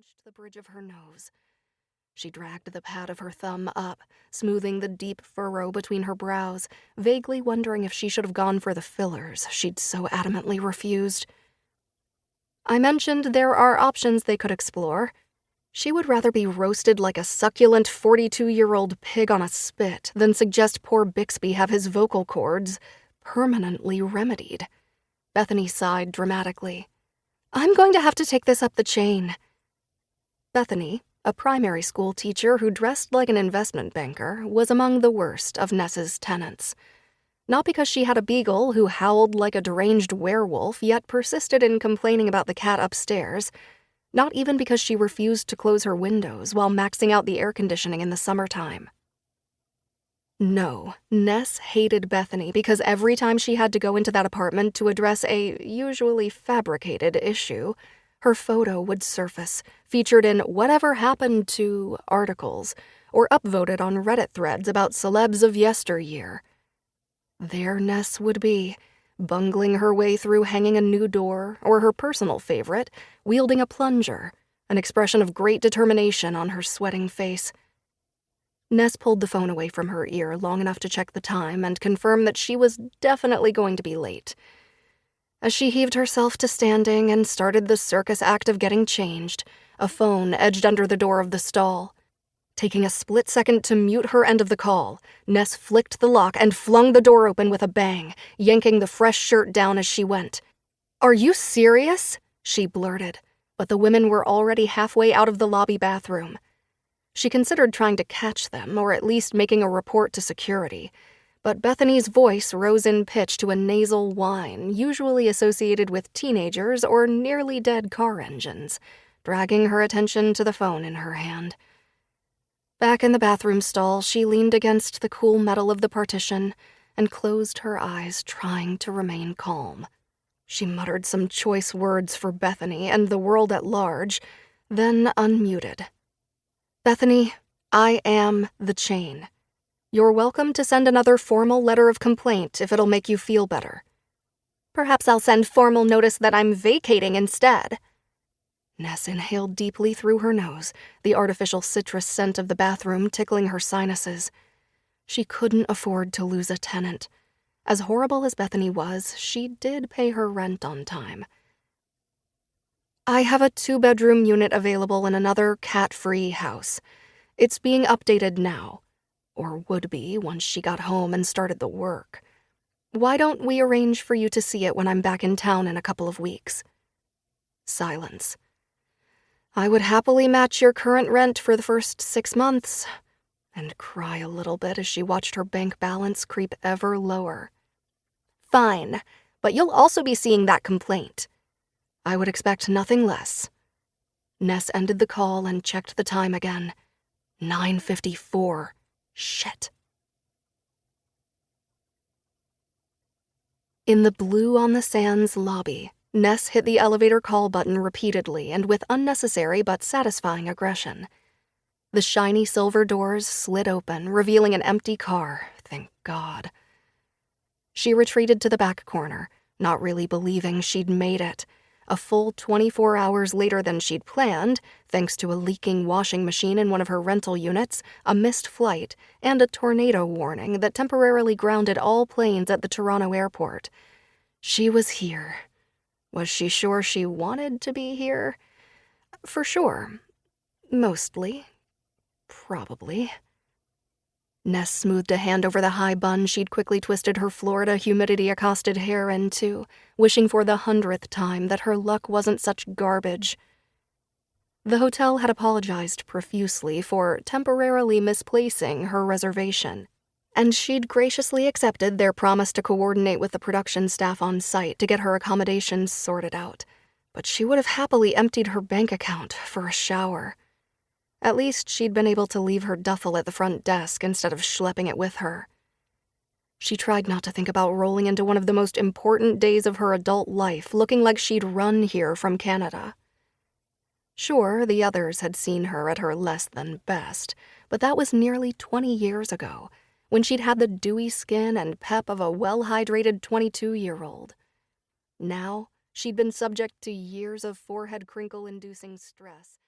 pinched the bridge of her nose. She dragged the pad of her thumb up, smoothing the deep furrow between her brows, vaguely wondering if she should have gone for the fillers she'd so adamantly refused. I mentioned there are options they could explore. She would rather be roasted like a succulent 42-year-old pig on a spit than suggest poor Bixby have his vocal cords permanently remedied. Bethany sighed dramatically. I'm going to have to take this up the chain. Bethany, a primary school teacher who dressed like an investment banker, was among the worst of Ness's tenants. Not because she had a beagle who howled like a deranged werewolf yet persisted in complaining about the cat upstairs. Not even because she refused to close her windows while maxing out the air conditioning in the summertime. No, Ness hated Bethany because every time she had to go into that apartment to address a usually fabricated issue, her photo would surface, featured in whatever happened to articles, or upvoted on Reddit threads about celebs of yesteryear. There Ness would be, bungling her way through hanging a new door, or her personal favorite, wielding a plunger, an expression of great determination on her sweating face. Ness pulled the phone away from her ear long enough to check the time and confirm that she was definitely going to be late. As she heaved herself to standing and started the circus act of getting changed, a phone edged under the door of the stall. Taking a split second to mute her end of the call, Ness flicked the lock and flung the door open with a bang, yanking the fresh shirt down as she went. "Are you serious?" she blurted, but the women were already halfway out of the lobby bathroom. She considered trying to catch them, or at least making a report to security, but Bethany's voice rose in pitch to a nasal whine usually associated with teenagers or nearly dead car engines, dragging her attention to the phone in her hand. Back in the bathroom stall, she leaned against the cool metal of the partition and closed her eyes, trying to remain calm. She muttered some choice words for Bethany and the world at large, then unmuted. "Bethany, I am the chain. You're welcome to send another formal letter of complaint if it'll make you feel better. Perhaps I'll send formal notice that I'm vacating instead." Ness inhaled deeply through her nose, the artificial citrus scent of the bathroom tickling her sinuses. She couldn't afford to lose a tenant. As horrible as Bethany was, she did pay her rent on time. "I have a 2-bedroom unit available in another cat-free house. It's being updated now, or would be once she got home and started the work. Why don't we arrange for you to see it when I'm back in town in a couple of weeks?" Silence. "I would happily match your current rent for the first 6 months," and cry a little bit as she watched her bank balance creep ever lower. "Fine, but you'll also be seeing that complaint." "I would expect nothing less." Ness ended the call and checked the time again. 9:54. Shit. In the blue on the sands lobby, Ness hit the elevator call button repeatedly and with unnecessary but satisfying aggression. The shiny silver doors slid open, revealing an empty car, thank God. She retreated to the back corner, not really believing she'd made it. A full 24 hours later than she'd planned, thanks to a leaking washing machine in one of her rental units, a missed flight, and a tornado warning that temporarily grounded all planes at the Toronto airport. She was here. Was she sure she wanted to be here? For sure. Mostly. Probably. Ness smoothed a hand over the high bun she'd quickly twisted her Florida humidity-accosted hair into, wishing for the 100th time that her luck wasn't such garbage. The hotel had apologized profusely for temporarily misplacing her reservation, and she'd graciously accepted their promise to coordinate with the production staff on site to get her accommodations sorted out, but she would have happily emptied her bank account for a shower. At least she'd been able to leave her duffel at the front desk instead of schlepping it with her. She tried not to think about rolling into one of the most important days of her adult life looking like she'd run here from Canada. Sure, the others had seen her at her less than best, but that was nearly 20 years ago, when she'd had the dewy skin and pep of a well-hydrated 22-year-old. Now, she'd been subject to years of forehead crinkle-inducing stress.